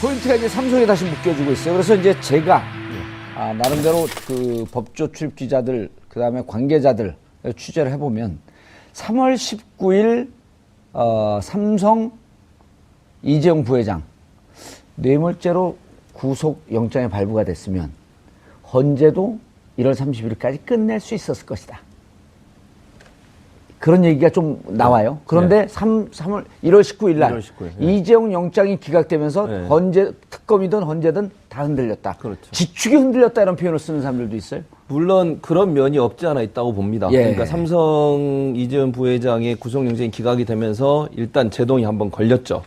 포인트가 이제 삼성에 다시 묶여주고 있어요. 그래서 이제 제가 나름대로 그 법조 출입 기자들 그다음에 관계자들 취재를 해보면 3월 19일 삼성 이재용 부회장 뇌물죄로 구속 영장이 발부가 됐으면 헌재도 1월 30일까지 끝낼 수 있었을 것이다. 그런 얘기가 좀 나와요. 그런데 1월 19일 날 이재용 영장이 기각되면서 헌재 특검이든 헌재든 다 흔들렸다. 그렇죠. 지축이 흔들렸다 이런 표현을 쓰는 사람들도 있어요. 물론 그런 면이 없지 않아 있다고 봅니다. 그러니까 삼성 이재용 부회장의 구속영장이 기각이 되면서 일단 제동이 한번 걸렸죠.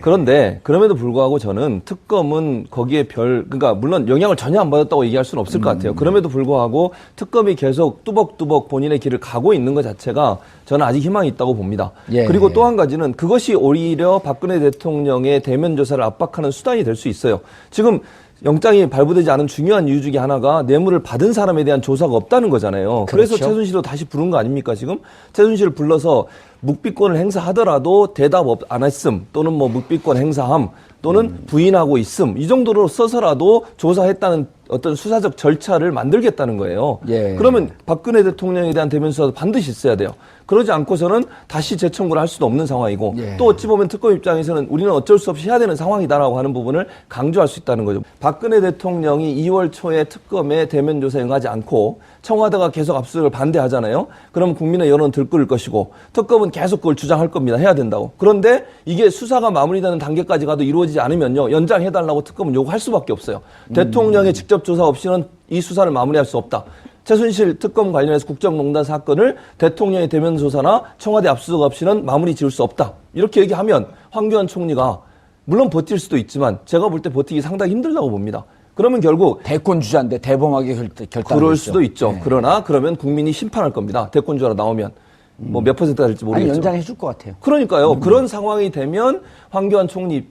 그런데 그럼에도 불구하고 저는 특검은 거기에 그러니까 물론 영향을 전혀 안 받았다고 얘기할 수는 없을 것 같아요. 그럼에도 불구하고 특검이 계속 뚜벅뚜벅 본인의 길을 가고 있는 것 자체가 저는 아직 희망이 있다고 봅니다. 그리고 또 한 가지는 그것이 오히려 박근혜 대통령의 대면 조사를 압박하는 수단이 될 수 있어요. 지금 영장이 발부되지 않은 중요한 이유 중에 하나가 뇌물을 받은 사람에 대한 조사가 없다는 거잖아요. 그래서 최순실도 다시 부른 거 아닙니까, 지금? 최순실을 불러서 묵비권을 행사하더라도 대답 안 했음, 또는 뭐 묵비권 행사함, 또는 부인하고 있음, 이 정도로 써서라도 조사했다는 어떤 수사적 절차를 만들겠다는 거예요. 그러면 박근혜 대통령에 대한 대면 수사도 반드시 있어야 돼요. 그러지 않고서는 다시 재청구를 할 수도 없는 상황이고 또 어찌 보면 특검 입장에서는 우리는 어쩔 수 없이 해야 되는 상황이다라고 하는 부분을 강조할 수 있다는 거죠. 박근혜 대통령이 2월 초에 특검에 대면 조사에 응하지 않고 청와대가 계속 압수수색을 반대하잖아요. 그러면 국민의 여론은 들끓을 것이고 특검은 계속 그걸 주장할 겁니다. 해야 된다고. 그런데 이게 수사가 마무리되는 단계까지 가도 이루어지지 않으면요. 연장해달라고 특검은 요구할 수밖에 없어요. 대통령의 직접 조사 없이는 이 수사를 마무리할 수 없다. 최순실 특검 관련해서 국정농단 사건을 대통령의 대면 조사나 청와대 압수수색 없이는 마무리 지을 수 없다. 이렇게 얘기하면 황교안 총리가 물론 버틸 수도 있지만 제가 볼 때 버티기 상당히 힘들다고 봅니다. 그러면 결국 대권 주자인데 대범하게 결단. 그럴 수도 있죠. 그러나 그러면 국민이 심판할 겁니다. 대권 주자로 나오면. 뭐 몇 %가 될지 모르겠지만. 아니, 연장해 줄 것 같아요. 그러니까요. 그런 상황이 되면 황교안 총리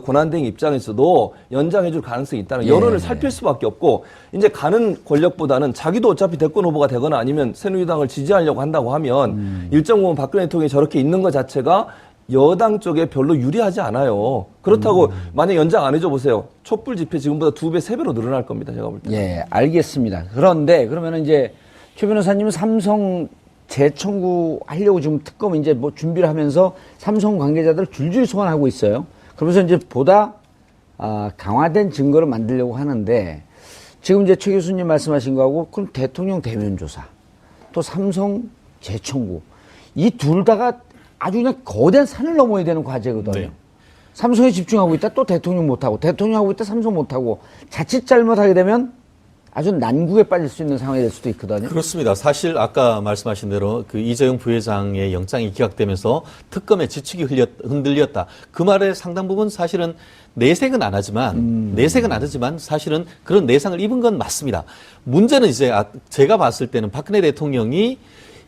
권한대행 입장에서도 연장해 줄 가능성이 있다는 여론을 살필 수밖에 없고 이제 가는 권력보다는 자기도 어차피 대권 후보가 되거나 아니면 새누리당을 지지하려고 한다고 하면 일정 부분 박근혜 대통령이 저렇게 있는 것 자체가 여당 쪽에 별로 유리하지 않아요. 그렇다고 만약 연장 안 해줘 보세요. 촛불 집회 지금보다 2배, 3배로 늘어날 겁니다. 제가 볼 때. 알겠습니다. 그런데 그러면은 이제 최 변호사님은 삼성 재청구하려고 지금 특검 이제 뭐 준비를 하면서 삼성 관계자들 줄줄이 소환하고 있어요. 그러면서 이제 보다 강화된 증거를 만들려고 하는데 지금 이제 최 교수님 말씀하신 거하고 그럼 대통령 대면 조사 또 삼성 재청구 이 둘 다가 아주 그냥 거대한 산을 넘어야 되는 과제거든요. 삼성에 집중하고 있다 또 대통령 못하고 대통령 하고 있다 삼성 못하고 자칫 잘못하게 되면 아주 난국에 빠질 수 있는 상황이 될 수도 있거든요. 그렇습니다. 사실 아까 말씀하신 대로 그 이재용 부회장의 영장이 기각되면서 특검의 지축이 흔들렸다. 그 말의 상당 부분 사실은 내색은 안 하지만 사실은 그런 내상을 입은 건 맞습니다. 문제는 이제 제가 봤을 때는 박근혜 대통령이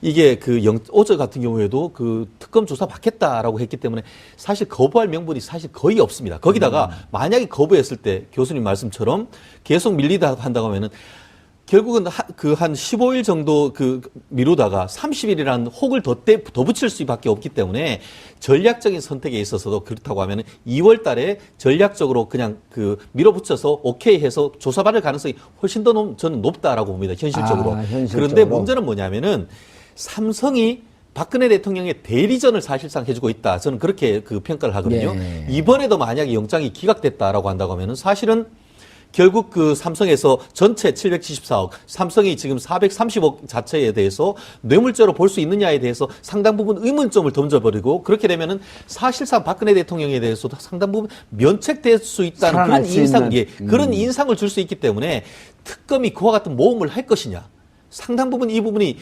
이게 어제 같은 경우에도 그 특검 조사 받겠다라고 했기 때문에 사실 거부할 명분이 사실 거의 없습니다. 거기다가 만약에 거부했을 때 교수님 말씀처럼 계속 밀리다 한다고 하면은 결국은 한 15일 정도 미루다가 30일이라는 혹을 더 붙일 수밖에 없기 때문에 전략적인 선택에 있어서도 그렇다고 하면은 2월 달에 전략적으로 그냥 밀어붙여서 오케이 해서 조사받을 가능성이 훨씬 더 저는 높다라고 봅니다. 현실적으로. 그런데 문제는 뭐냐면은 삼성이 박근혜 대통령의 대리전을 사실상 해주고 있다. 저는 그렇게 평가를 하거든요. 이번에도 만약에 영장이 기각됐다라고 한다고 하면은 사실은 결국 삼성에서 전체 774억, 삼성이 지금 430억 자체에 대해서 뇌물죄로 볼 수 있느냐에 대해서 상당 부분 의문점을 던져버리고 그렇게 되면은 사실상 박근혜 대통령에 대해서도 상당 부분 면책될 수 있다는 그런 인상, 그런 인상을 줄 수 있기 때문에 특검이 그와 같은 모험을 할 것이냐. 상당 부분 이 부분이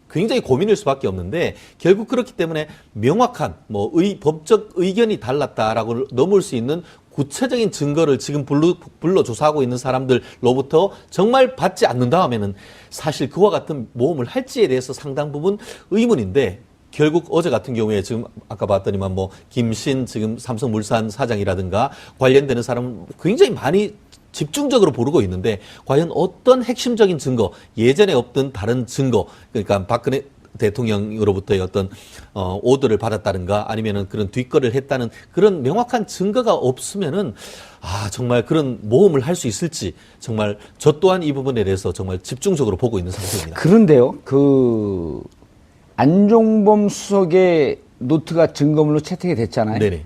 굉장히 고민일 수밖에 없는데 결국 그렇기 때문에 명확한 법적 의견이 달랐다라고 넘을 수 있는 구체적인 증거를 지금 불러 조사하고 있는 사람들로부터 정말 받지 않는다 하면은 사실 그와 같은 모험을 할지에 대해서 상당 부분 의문인데 결국 어제 같은 경우에 지금 아까 봤더니만 김신 지금 삼성물산 사장이라든가 관련되는 사람은 굉장히 많이 집중적으로 부르고 있는데 과연 어떤 핵심적인 증거, 예전에 없던 다른 증거, 그러니까 박근혜 대통령으로부터의 어떤 오더를 받았다든가 아니면은 그런 뒷거래를 했다는 그런 명확한 증거가 없으면은 정말 그런 모험을 할 수 있을지 정말 저 또한 이 부분에 대해서 정말 집중적으로 보고 있는 상태입니다. 그런데요, 안종범 수석의 노트가 증거물로 채택이 됐잖아요. 네네.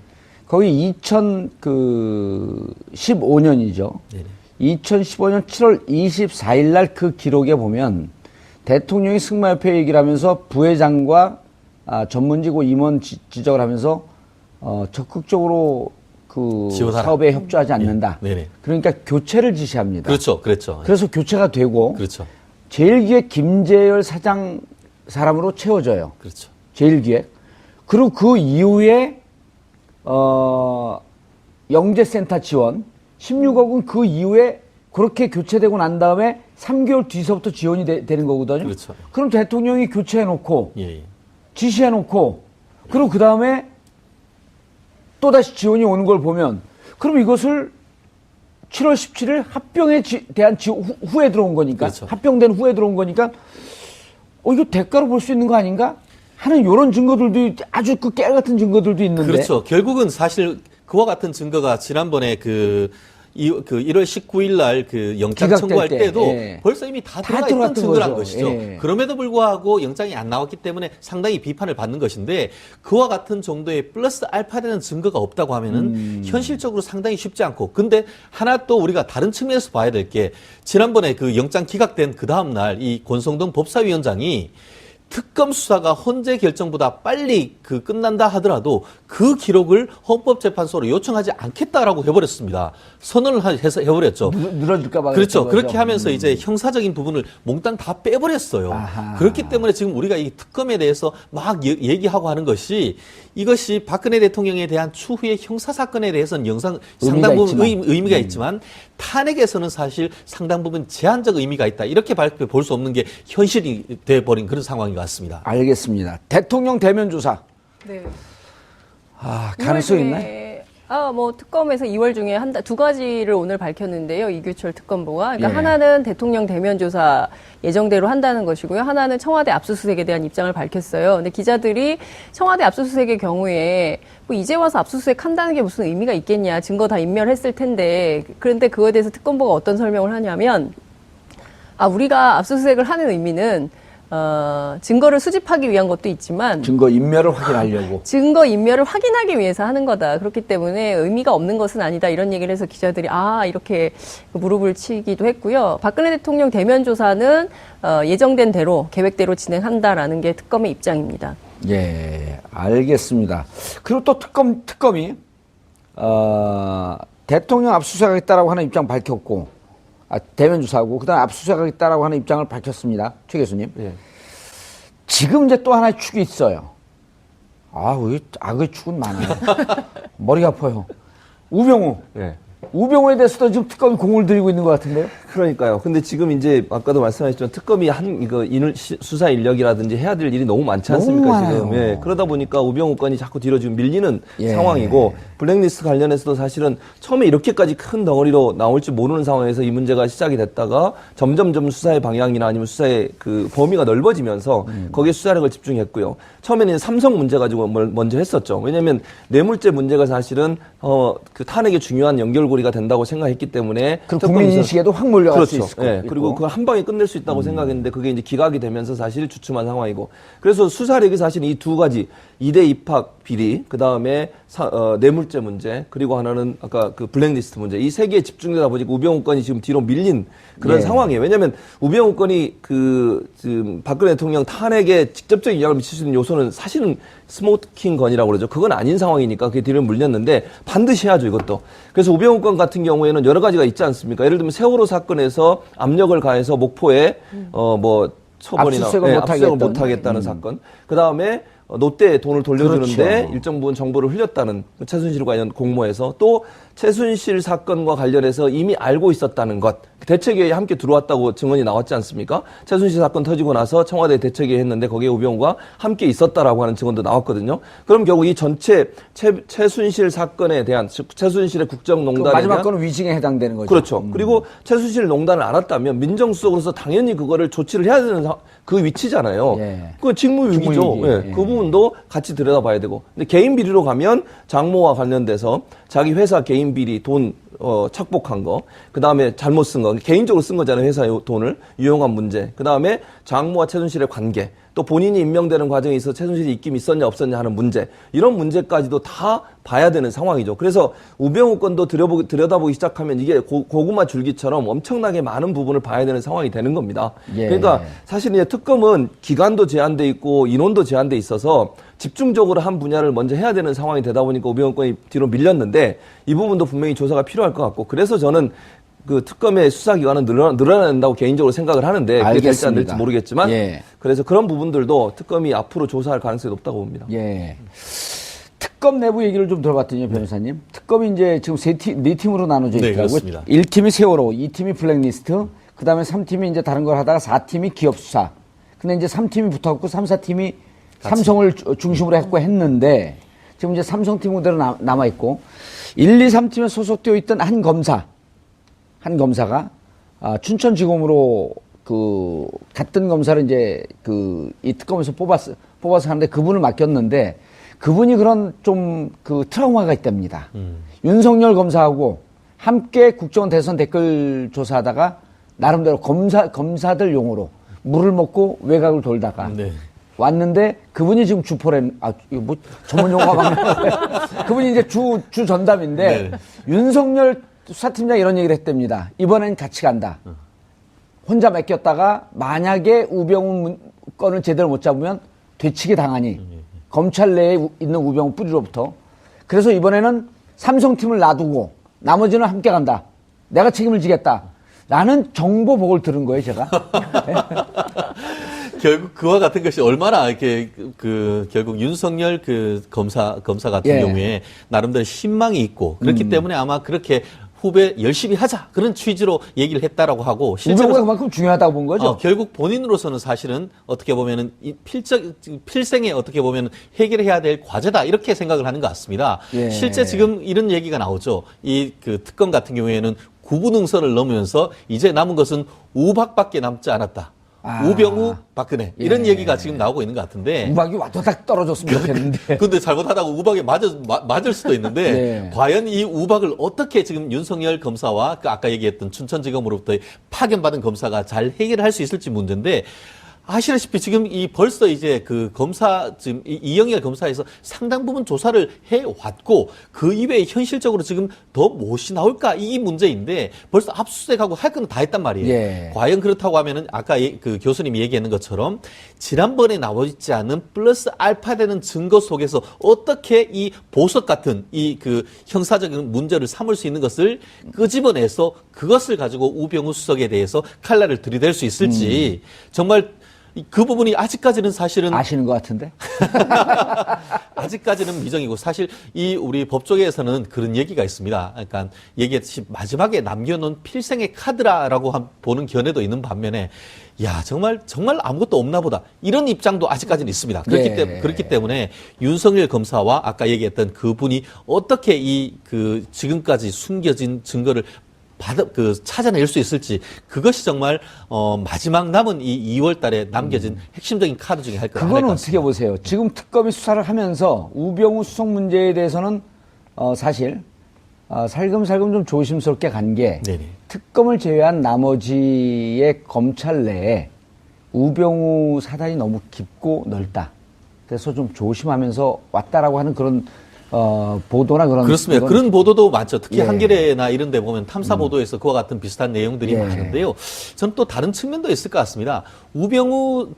거기 2015년이죠. 네네. 2015년 7월 24일 날 그 기록에 보면 대통령이 승마협회 얘기를 하면서 부회장과 전문직 임원 지적을 하면서 적극적으로 지원하라. 사업에 협조하지 않는다. 네네. 그러니까 교체를 지시합니다. 그렇죠. 그랬죠. 그래서 교체가 되고 그렇죠. 제일기획 김재열 사장 사람으로 채워져요. 그렇죠. 제일기획. 그리고 그 이후에 영재센터 지원 16억은 그 이후에 그렇게 교체되고 난 다음에 3개월 뒤서부터 지원이 되는 거거든요. 그렇죠. 그럼 대통령이 교체해놓고 예. 지시해놓고 그리고 그 다음에 또다시 지원이 오는 걸 보면 그럼 이것을 7월 17일 합병에 대한 후에 들어온 거니까 그렇죠. 합병된 후에 들어온 거니까 이거 대가로 볼 수 있는 거 아닌가 하는 이런 증거들도 아주 깨알 같은 증거들도 있는데 그렇죠. 결국은 사실 그와 같은 증거가 지난번에 1월 19일 날 영장 청구할 때도 벌써 이미 다 들어가 있던 증거란 것이죠. 예. 그럼에도 불구하고 영장이 안 나왔기 때문에 상당히 비판을 받는 것인데 그와 같은 정도의 플러스 알파 되는 증거가 없다고 하면은 현실적으로 상당히 쉽지 않고 근데 하나 또 우리가 다른 측면에서 봐야 될 게 지난번에 영장 기각된 그 다음 날 이 권성동 법사위원장이 특검 수사가 헌재 결정보다 빨리 끝난다 하더라도 그 기록을 헌법재판소로 요청하지 않겠다라고 해버렸습니다. 선언을 해버렸죠. 늘어질까봐. 그렇죠. 그렇게 하면서 이제 형사적인 부분을 몽땅 다 빼버렸어요. 아하. 그렇기 때문에 지금 우리가 이 특검에 대해서 막 얘기하고 하는 것이 이것이 박근혜 대통령에 대한 추후의 형사사건에 대해서는 상당 부분 의미가 있지만 탄핵에서는 사실 상당 부분 제한적 의미가 있다. 이렇게 볼 수 없는 게 현실이 돼버린 그런 상황인 것 같습니다. 알겠습니다. 대통령 대면 조사. 네. 가능성 있나요? 특검에서 2월 중에 두 가지를 오늘 밝혔는데요. 이규철 특검보가. 그러니까 예. 하나는 대통령 대면 조사 예정대로 한다는 것이고요. 하나는 청와대 압수수색에 대한 입장을 밝혔어요. 근데 기자들이 청와대 압수수색의 경우에 이제 와서 압수수색 한다는 게 무슨 의미가 있겠냐. 증거 다 인멸했을 텐데. 그런데 그거에 대해서 특검보가 어떤 설명을 하냐면 우리가 압수수색을 하는 의미는 증거를 수집하기 위한 것도 있지만 증거 인멸을 확인하려고. 증거 인멸을 확인하기 위해서 하는 거다. 그렇기 때문에 의미가 없는 것은 아니다. 이런 얘기를 해서 기자들이 이렇게 무릎을 치기도 했고요. 박근혜 대통령 대면 조사는 예정된 대로 계획대로 진행한다라는 게 특검의 입장입니다. 예, 알겠습니다. 그리고 또 특검이 대통령 압수수색하겠다라고 하는 입장 밝혔고 대면 조사하고 그다음 압수수색하겠다라고 하는 입장을 밝혔습니다. 최 교수님. 예. 지금 이제 또 하나의 축이 있어요. 왜 악의 축은 많아요. 머리가 아파요. 우병우. 예. 우병우에 대해서도 지금 특검이 공을 들이고 있는 것 같은데요? 그러니까요. 근데 지금 이제 아까도 말씀하셨지만 특검이 수사 인력이라든지 해야 될 일이 너무 많지 않습니까? 너무 지금. 많아요. 예. 그러다 보니까 우병우 건이 자꾸 뒤로 지금 밀리는 예. 상황이고 블랙리스트 관련해서도 사실은 처음에 이렇게까지 큰 덩어리로 나올지 모르는 상황에서 이 문제가 시작이 됐다가 점점점 수사의 방향이나 아니면 수사의 범위가 넓어지면서 거기에 수사력을 집중했고요. 처음에는 삼성 문제 가지고 먼저 했었죠. 왜냐하면 뇌물죄 문제가 사실은 탄핵의 중요한 연결고리가 된다고 생각했기 때문에 국민 인식에도 확 몰려갈 그렇죠. 수 있을 것 예. 그리고 그걸 한 방에 끝낼 수 있다고 생각했는데 그게 이제 기각이 되면서 사실 주춤한 상황이고 그래서 수사력이 사실 이 두 가지 2대 입학 비리 그다음에 뇌물죄 문제 그리고 하나는 아까 블랙리스트 문제 이 세 개에 집중되다 보니까 우병우 건이 지금 뒤로 밀린 그런 상황이에요. 왜냐하면 우병우 건이 지금 박근혜 대통령 탄핵에 직접적인 영향을 미칠 수 있는 요소는 사실은 스모킹 건이라고 그러죠. 그건 아닌 상황이니까 그게 뒤로 물렸는데 반드시 해야죠, 이것도. 그래서 우병우 건 같은 경우에는 여러 가지가 있지 않습니까? 예를 들면 세월호 사건에서 압력을 가해서 목포에 처벌이나 압수수색을 못하겠다는 사건. 그 다음에 롯데에 돈을 돌려주는데 그렇죠. 일정 부분 정보를 흘렸다는 최순실 관련 공모에서 또 최순실 사건과 관련해서 이미 알고 있었다는 것. 대책회의에 함께 들어왔다고 증언이 나왔지 않습니까? 최순실 사건 터지고 나서 청와대 대책회의 했는데 거기에 우병우가 함께 있었다라고 하는 증언도 나왔거든요. 그럼 결국 이 전체 최순실 사건에 대한, 최순실의 국정농단에 마지막 대한 거는 위증에 해당되는 거죠. 그렇죠. 그리고 최순실 농단을 알았다면 민정수석으로서 당연히 그거를 조치를 해야 되는 그 위치잖아요. 예. 그 직무유기죠. 직무유기. 예. 그 부분도 같이 들여다봐야 되고. 근데 개인 비리로 가면 장모와 관련돼서 자기 회사 개인 비리 돈 착복한 거, 그 다음에 잘못 쓴 거, 개인적으로 쓴 거잖아요. 회사의 돈을 유용한 문제. 그 다음에 장모와 최순실의 관계, 또 본인이 임명되는 과정에 있어서 최순실이 입김이 있었냐 없었냐 하는 문제, 이런 문제까지도 다 봐야 되는 상황이죠. 그래서 우병우 건도 들여다보기 시작하면 이게 고구마 줄기처럼 엄청나게 많은 부분을 봐야 되는 상황이 되는 겁니다. 예. 그러니까 사실 이제 특검은 기간도 제한돼 있고 인원도 제한돼 있어서 집중적으로 한 분야를 먼저 해야 되는 상황이 되다 보니까 우병우 건이 뒤로 밀렸는데 이 부분도 분명히 조사가 필요할 것 같고, 그래서 저는 그 특검의 수사기관은 늘어나야 된다고 개인적으로 생각을 하는데 그게 될지 안 될지 모르겠지만 예. 그래서 그런 부분들도 특검이 앞으로 조사할 가능성이 높다고 봅니다. 예. 특검 내부 얘기를 좀 들어봤더니 변호사님, 특검이 이제 지금 네 팀으로 나눠져 네, 있더라고요. 그렇습니다. 1팀이 세월호, 2팀이 블랙리스트, 그 다음에 3팀이 이제 다른 걸 하다가 4팀이 기업 수사. 근데 이제 3팀이 붙었고 3, 4팀이 삼성을 중심으로 했고 했는데 지금 이제 삼성팀 그대로 남아 있고 1, 2, 3팀에 소속되어 있던 한 검사가 춘천지검으로 그 같은 검사를 이제 이 특검에서 뽑아서 하는데 그분을 맡겼는데 그분이 그런 좀 그 트라우마가 있답니다. 윤석열 검사하고 함께 국정원 대선 댓글 조사하다가 나름대로 검사들 용어로 물을 먹고 외곽을 돌다가 네. 왔는데 그분이 지금 주포랜, 이거 뭐 전문 용어가 막 그분이 이제 주 전담인데 네. 윤석열 수사팀장 이런 얘기를 했답니다. 이번엔 같이 간다. 혼자 맡겼다가 만약에 우병우 건을 제대로 못 잡으면 되치기 당하니 검찰 내에 있는 우병우 뿌리로부터. 그래서 이번에는 삼성팀을 놔두고 나머지는 함께 간다. 내가 책임을 지겠다. 라는 정보복을 들은 거예요, 제가. 결국 그와 같은 것이 얼마나 이렇게 결국 윤석열 검사 같은 예. 경우에 나름대로 신망이 있고 그렇기 때문에 아마 그렇게 후배 열심히 하자 그런 취지로 얘기를 했다라고 하고 우병우가 그만큼 중요하다고 본 거죠. 결국 본인으로서는 사실은 어떻게 보면은 필생에 어떻게 보면 해결해야 될 과제다 이렇게 생각을 하는 것 같습니다. 예. 실제 지금 이런 얘기가 나오죠. 이 특검 같은 경우에는 구분응선을 넘으면서 이제 남은 것은 우박밖에 남지 않았다. 우병우, 박근혜 이런 얘기가 지금 나오고 있는 것 같은데 우박이 와도닥 떨어졌으면 좋겠는데. 근데 잘못하다가 우박에 맞을 수도 있는데 네. 과연 이 우박을 어떻게 지금 윤석열 검사와 아까 얘기했던 춘천지검으로부터 파견받은 검사가 잘 해결할 수 있을지 문제인데, 아시다시피 지금 벌써 이제 지금 이영렬 검사에서 상당 부분 조사를 해왔고 그 이외에 현실적으로 지금 더 무엇이 나올까 이 문제인데 벌써 압수수색하고 할 건 다 했단 말이에요. 예. 과연 그렇다고 하면은 아까 교수님이 얘기하는 것처럼 지난번에 나오지 않은 플러스 알파 되는 증거 속에서 어떻게 이 보석 같은 형사적인 문제를 삼을 수 있는 것을 끄집어내서 그것을 가지고 우병우 수석에 대해서 칼날을 들이댈 수 있을지 정말 그 부분이 아직까지는 사실은 아시는 것 같은데? 아직까지는 미정이고, 사실 우리 법조계에서는 그런 얘기가 있습니다. 그러니까 얘기했듯이 마지막에 남겨놓은 필생의 카드라라고 보는 견해도 있는 반면에 정말 아무것도 없나 보다 이런 입장도 아직까지는 있습니다. 그렇기 때문에 윤석열 검사와 아까 얘기했던 그분이 어떻게 지금까지 숨겨진 증거를 찾아낼 수 있을지, 그것이 정말 마지막 남은 이 2월 달에 남겨진 핵심적인 카드 중에 하나일 것 같습니다. 그거는 어떻게 보세요? 지금 특검이 수사를 하면서 우병우 수석 문제에 대해서는 사실 살금살금 좀 조심스럽게 간 게 특검을 제외한 나머지의 검찰 내에 우병우 사단이 너무 깊고 넓다. 그래서 좀 조심하면서 왔다라고 하는 그런 보도나 그렇습니다. 그런 보도도 많죠. 특히 예. 한겨레나 이런 데 보면 탐사 보도에서 그와 같은 비슷한 내용들이 예. 많은데요. 전 또 다른 측면도 있을 것 같습니다. 우병우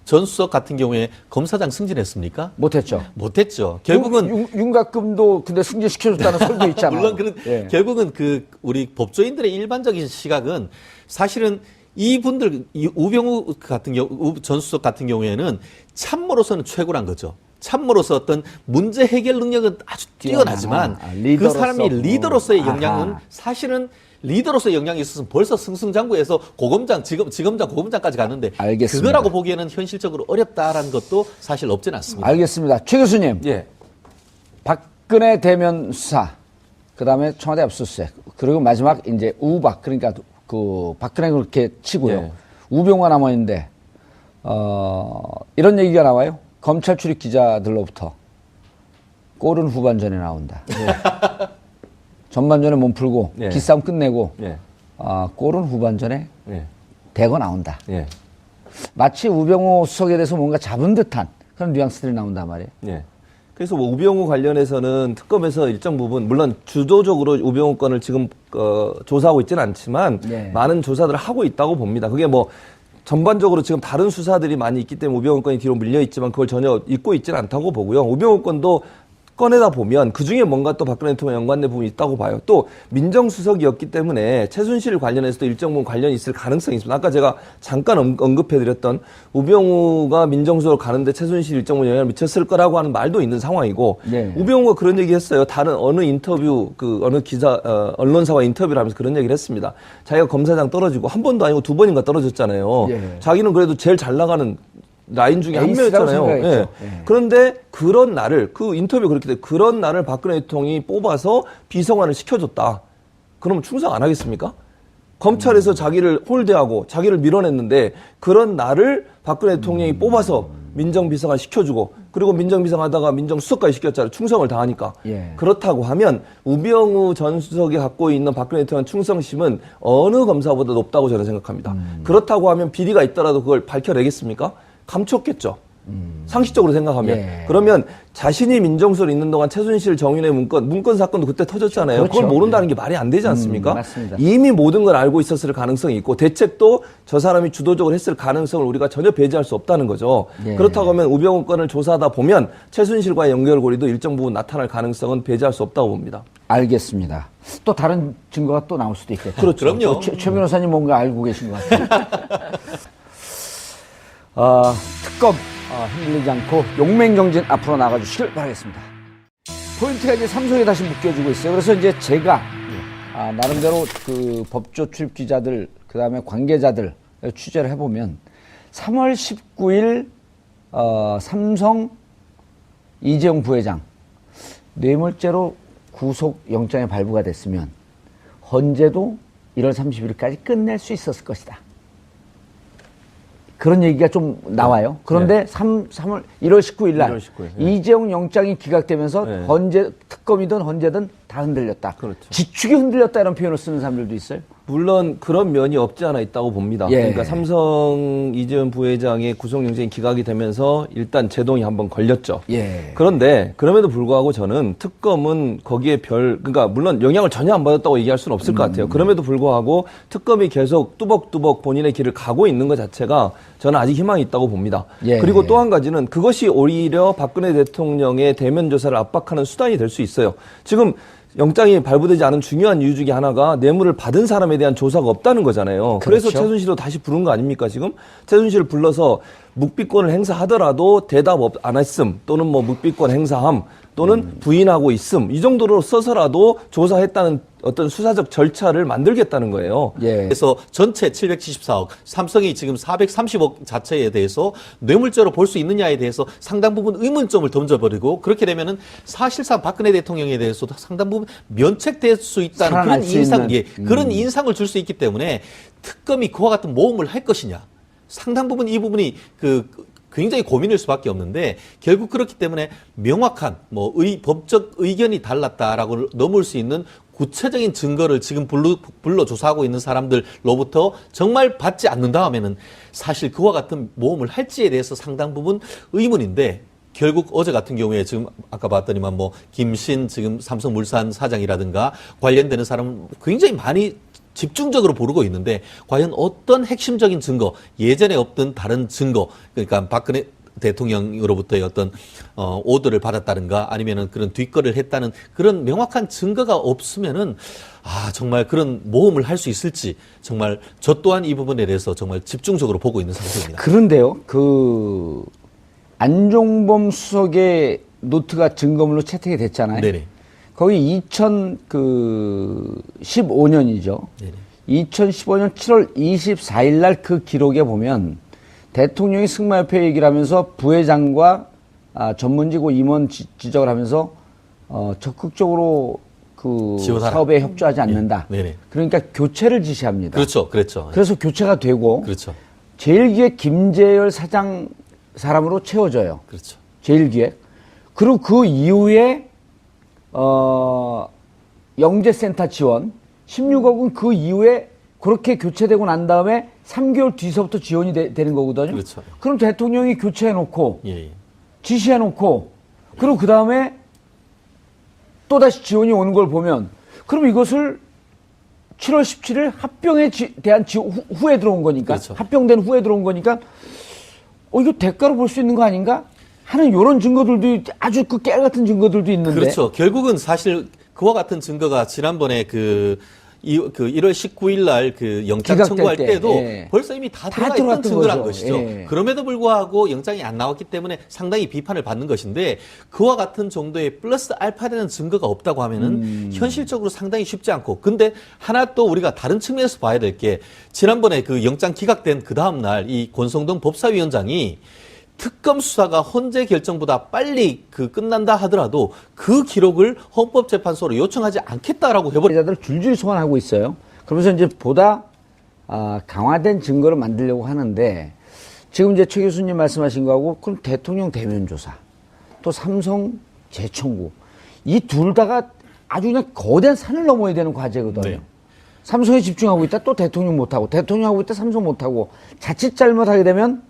전 수석 같은 경우에 검사장 승진했습니까? 못했죠. 못했죠. 결국은 윤곽금도 근데 승진시켜줬다는 소리도 있잖아요. 물론 결국은 우리 법조인들의 일반적인 시각은 사실은 이분들 우병우 같은 경우 전 수석 같은 경우에는 참모로서는 최고란 거죠. 참모로서 어떤 문제 해결 능력은 아주 뛰어나지만 그 사람이 리더로서의 역량은 사실은 리더로서 영향이 있었으면 벌써 승승장구해서 고검장, 지검장, 고검장까지 갔는데 알겠습니다. 그거라고 보기에는 현실적으로 어렵다라는 것도 사실 없지는 않습니다. 알겠습니다. 최 교수님. 예. 박근혜 대면 수사, 그 다음에 청와대 압수수색, 그리고 마지막 이제 우박, 그러니까 그 박근혜 그렇게 치고요. 예. 우병우가 남아있는데, 이런 얘기가 나와요. 검찰 출입 기자들로부터 골은 후반전에 나온다. 전반전에 몸 풀고 예. 기싸움 끝내고 예. 골은 후반전에 예. 대거 나온다. 예. 마치 우병우 수석에 대해서 뭔가 잡은 듯한 그런 뉘앙스들이 나온단 말이에요. 예. 그래서 뭐 우병우 관련해서는 특검에서 일정 부분 물론 주도적으로 우병우 건을 지금 조사하고 있지는 않지만 네. 많은 조사들을 하고 있다고 봅니다. 그게 뭐 전반적으로 지금 다른 수사들이 많이 있기 때문에 우병우 건이 뒤로 밀려 있지만 그걸 전혀 잊고 있지는 않다고 보고요. 우병우 건도 꺼내다 보면 그중에 뭔가 또 박근혜 대통령 연관된 부분이 있다고 봐요. 또 민정수석이었기 때문에 최순실 관련해서도 일정 부분 관련이 있을 가능성이 있습니다. 아까 제가 잠깐 언급해드렸던 우병우가 민정수석 가는데 최순실 일정 부분 영향을 미쳤을 거라고 하는 말도 있는 상황이고 네. 우병우가 그런 얘기 했어요. 다른 어느 인터뷰 어느 기자 언론사와 인터뷰를 하면서 그런 얘기를 했습니다. 자기가 검사장 떨어지고 한 번도 아니고 두 번인가 떨어졌잖아요. 예. 자기는 그래도 제일 잘 나가는 라인 중에 한 에이스라고 명이었잖아요. 생각했죠. 예. 예. 그런데 그런 날을 그 인터뷰 그렇게 돼 그런 날을 박근혜 대통령이 뽑아서 비서관을 시켜줬다. 그러면 충성 안 하겠습니까? 검찰에서 자기를 홀대하고 자기를 밀어냈는데 그런 날을 박근혜 대통령이 뽑아서 민정비서관 시켜주고 그리고 민정비서관 하다가 민정수석까지 시켰잖아요. 충성을 다하니까. 예. 그렇다고 하면 우병우 전 수석이 갖고 있는 박근혜 대통령 충성심은 어느 검사보다 높다고 저는 생각합니다. 그렇다고 하면 비리가 있더라도 그걸 밝혀내겠습니까? 감췄겠죠. 상식적으로 생각하면. 예. 그러면 자신이 민정수석에 있는 동안 최순실 정윤의 문건 사건도 그때 터졌잖아요. 그렇죠. 그걸 모른다는 게 말이 안 되지 않습니까? 맞습니다. 이미 모든 걸 알고 있었을 가능성이 있고 대책도 저 사람이 주도적으로 했을 가능성을 우리가 전혀 배제할 수 없다는 거죠. 예. 그렇다고 하면 우병우 건을 조사하다 보면 최순실과의 연결고리도 일정 부분 나타날 가능성은 배제할 수 없다고 봅니다. 알겠습니다. 또 다른 증거가 또 나올 수도 있겠죠. 그렇죠. 그럼요. 최 변호사님 뭔가 알고 계신 것 같아요. 특검 흔들리지 않고 용맹정진 앞으로 나가주시길 바라겠습니다. 포인트가 이제 삼성에 다시 묶여지고 있어요. 그래서 이제 제가 나름대로 그 법조 출입 기자들 그다음에 관계자들 취재를 해보면 3월 19일 삼성 이재용 부회장 뇌물죄로 구속 영장이 발부가 됐으면 헌재도 1월 30일까지 끝낼 수 있었을 것이다. 그런 얘기가 좀 나와요. 그런데 1월 19일 날 1월 19일, 예. 이재용 영장이 기각되면서 네. 헌재 특검이든 헌재든 다 흔들렸다. 그렇죠. 지축이 흔들렸다 이런 표현을 쓰는 사람들도 있어요. 물론 그런 면이 없지 않아 있다고 봅니다. 예. 그러니까 삼성 이재용 부회장의 구속영장이 기각이 되면서 일단 제동이 한번 걸렸죠. 예. 그런데 그럼에도 불구하고 저는 특검은 거기에 그러니까 물론 영향을 전혀 안 받았다고 얘기할 수는 없을 것 같아요. 그럼에도 불구하고 특검이 계속 뚜벅뚜벅 본인의 길을 가고 있는 것 자체가 저는 아직 희망이 있다고 봅니다. 예. 그리고 또 한 가지는 그것이 오히려 박근혜 대통령의 대면 조사를 압박하는 수단이 될 수 있어요. 지금 영장이 발부되지 않은 중요한 이유 중에 하나가 뇌물을 받은 사람에 대한 조사가 없다는 거잖아요. 그래서 그렇죠. 최순실도 다시 부른 거 아닙니까, 지금? 최순실을 불러서 묵비권을 행사하더라도 대답 안 했음, 또는 뭐 묵비권 행사함, 또는 부인하고 있음, 이 정도로 써서라도 조사했다는 어떤 수사적 절차를 만들겠다는 거예요. 예. 그래서 전체 774억, 삼성이 지금 430억 자체에 대해서 뇌물죄로 볼 수 있느냐에 대해서 상당 부분 의문점을 던져버리고 그렇게 되면은 사실상 박근혜 대통령에 대해서도 상당 부분 면책될 수 있다는 살아날 그런 수 인상, 있는. 그런 인상을 줄 수 있기 때문에 특검이 그와 같은 모험을 할 것이냐. 상당 부분 이 부분이 굉장히 고민일 수밖에 없는데 결국 그렇기 때문에 명확한 법적 의견이 달랐다라고 넘을 수 있는 구체적인 증거를 지금 불러 조사하고 있는 사람들로부터 정말 받지 않는다 하면은 사실 그와 같은 모험을 할지에 대해서 상당 부분 의문인데 결국 어제 같은 경우에 지금 아까 봤더니만 김신 지금 삼성물산 사장이라든가 관련되는 사람은 굉장히 많이 집중적으로 부르고 있는데 과연 어떤 핵심적인 증거, 예전에 없던 다른 증거, 그러니까 박근혜 대통령으로부터의 어떤 오더를 받았다든가 아니면은 그런 뒷거래를 했다는 그런 명확한 증거가 없으면은 정말 그런 모험을 할 수 있을지 정말 저 또한 이 부분에 대해서 정말 집중적으로 보고 있는 상태입니다. 그런데요, 안종범 수석의 노트가 증거물로 채택이 됐잖아요. 네네. 거기 2012년 2015년이죠. 2015년 7월 24일 날 그 기록에 보면 대통령이 승마협회 얘기를 하면서 부회장과 전문직 임원 지적을 하면서 적극적으로 그 지원하라. 사업에 협조하지 않는다. 네네. 그러니까 교체를 지시합니다. 그렇죠. 그랬죠. 그래서 교체가 되고 그렇죠. 제일기획 김재열 사장 사람으로 채워져요. 그렇죠. 제일기획. 그리고 그 이후에 영재센터 지원 16억은 그 이후에 그렇게 교체되고 난 다음에 3개월 뒤서부터 지원이 되는 거거든요. 그렇죠. 그럼 대통령이 교체해놓고 예. 지시해놓고 그리고 그 다음에 또다시 지원이 오는 걸 보면 그럼 이것을 7월 17일 합병에 대한 후에 들어온 거니까 그렇죠. 합병된 후에 들어온 거니까 이거 대가로 볼 수 있는 거 아닌가 하는 이런 증거들도 아주 그 깨알 같은 증거들도 있는데 그렇죠. 결국은 사실 그와 같은 증거가 지난번에 그 1월 19일 날 그 영장 기각될 청구할 때, 때도 예. 벌써 이미 다 들어가 있던 들어갔던 증거란 거죠. 것이죠. 예. 그럼에도 불구하고 영장이 안 나왔기 때문에 상당히 비판을 받는 것인데 그와 같은 정도의 플러스 알파되는 증거가 없다고 하면은 현실적으로 상당히 쉽지 않고 근데 하나 또 우리가 다른 측면에서 봐야 될 게 지난번에 그 영장 기각된 그 다음 날 이 권성동 법사위원장이 특검 수사가 헌재 결정보다 빨리 끝난다 하더라도 그 기록을 헌법재판소로 요청하지 않겠다라고 해버린 관계자들을 줄줄이 소환하고 있어요. 그러면서 이제 보다 강화된 증거를 만들려고 하는데 지금 이제 최 교수님 말씀하신 거하고 그럼 대통령 대면 조사 또 삼성 재청구 이 둘 다가 아주 그냥 거대한 산을 넘어야 되는 과제거든요. 네. 삼성에 집중하고 있다 또 대통령 못하고 대통령 하고 있다 삼성 못하고 자칫 잘못하게 되면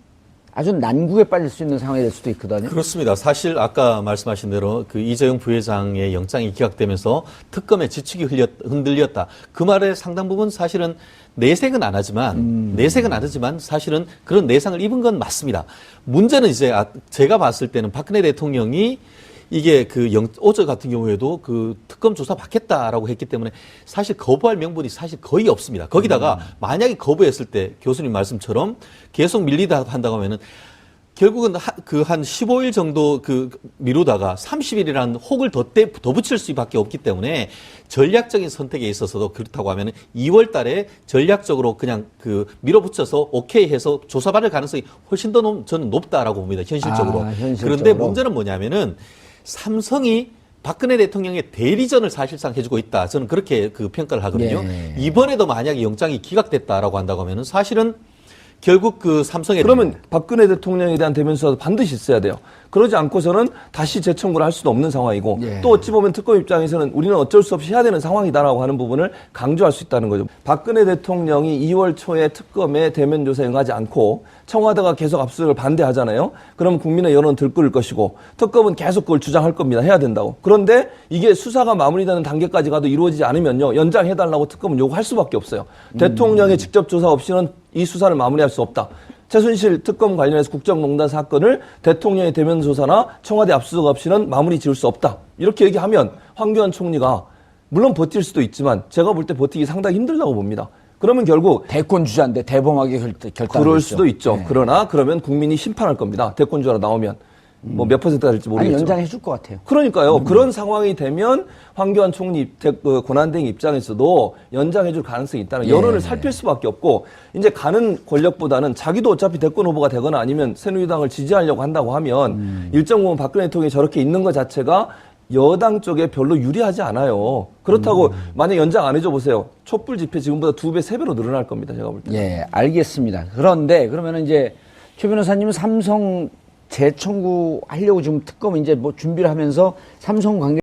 아주 난국에 빠질 수 있는 상황이 될 수도 있거든요. 그렇습니다. 사실 아까 말씀하신 대로 그 이재용 부회장의 영장이 기각되면서 특검의 지축이 흔들렸다. 그 말의 상당 부분 사실은 내색은 안 하지만 사실은 그런 내상을 입은 건 맞습니다. 문제는 이제 제가 봤을 때는 박근혜 대통령이 이게 어제 같은 경우에도 그 특검 조사 받겠다라고 했기 때문에 사실 거부할 명분이 사실 거의 없습니다. 거기다가 만약에 거부했을 때 교수님 말씀처럼 계속 밀리다 한다고 하면은 결국은 한 15일 정도 미루다가 30일이라는 혹을 더 붙일 수밖에 없기 때문에 전략적인 선택에 있어서도 그렇다고 하면은 2월 달에 전략적으로 그냥 밀어붙여서 오케이 해서 조사받을 가능성이 훨씬 더 저는 높다라고 봅니다. 현실적으로. 현실적으로. 그런데 문제는 뭐냐면은 삼성이 박근혜 대통령의 대리전을 사실상 해주고 있다. 저는 그렇게 평가를 하거든요. 예. 이번에도 만약에 영장이 기각됐다라고 한다고 하면은 사실은 결국 삼성에 그러면 박근혜 대통령에 대한 대면 수사도 반드시 있어야 돼요. 그러지 않고서는 다시 재청구를 할 수도 없는 상황이고 예. 또 어찌 보면 특검 입장에서는 우리는 어쩔 수 없이 해야 되는 상황이다라고 하는 부분을 강조할 수 있다는 거죠. 박근혜 대통령이 2월 초에 특검에 대면 조사에 응하지 않고 청와대가 계속 압수수색을 반대하잖아요. 그러면 국민의 여론은 들끓을 것이고 특검은 계속 그걸 주장할 겁니다. 해야 된다고. 그런데 이게 수사가 마무리되는 단계까지 가도 이루어지지 않으면요. 연장해달라고 특검은 요구할 수밖에 없어요. 대통령의 직접 조사 없이는 이 수사를 마무리할 수 없다. 최순실 특검 관련해서 국정농단 사건을 대통령의 대면 조사나 청와대 압수수색 없이는 마무리 지을 수 없다. 이렇게 얘기하면 황교안 총리가 물론 버틸 수도 있지만 제가 볼 때 버티기 상당히 힘들다고 봅니다. 그러면 결국 대권 주자인데 대범하게 결단. 그럴 수도 있죠. 그러나 그러면 국민이 심판할 겁니다. 대권주자로 나오면. 몇 %가 될지 아니 모르겠지만. 연장해 줄 것 같아요. 그러니까요. 그런 상황이 되면 황교안 총리 권한대행 입장에서도 연장해 줄 가능성이 있다는 여론을 살필 수밖에 없고 이제 가는 권력보다는 자기도 어차피 대권 후보가 되거나 아니면 새누리당을 지지하려고 한다고 하면 일정 부분 박근혜 대통령이 저렇게 있는 것 자체가 여당 쪽에 별로 유리하지 않아요. 그렇다고 만약 연장 안 해줘 보세요. 촛불 집회 지금보다 2배, 3배로 늘어날 겁니다. 제가 볼 때. 예, 알겠습니다. 그런데 그러면 이제 최 변호사님은 삼성 재청구 하려고 지금 특검 이제 준비를 하면서 삼성 관계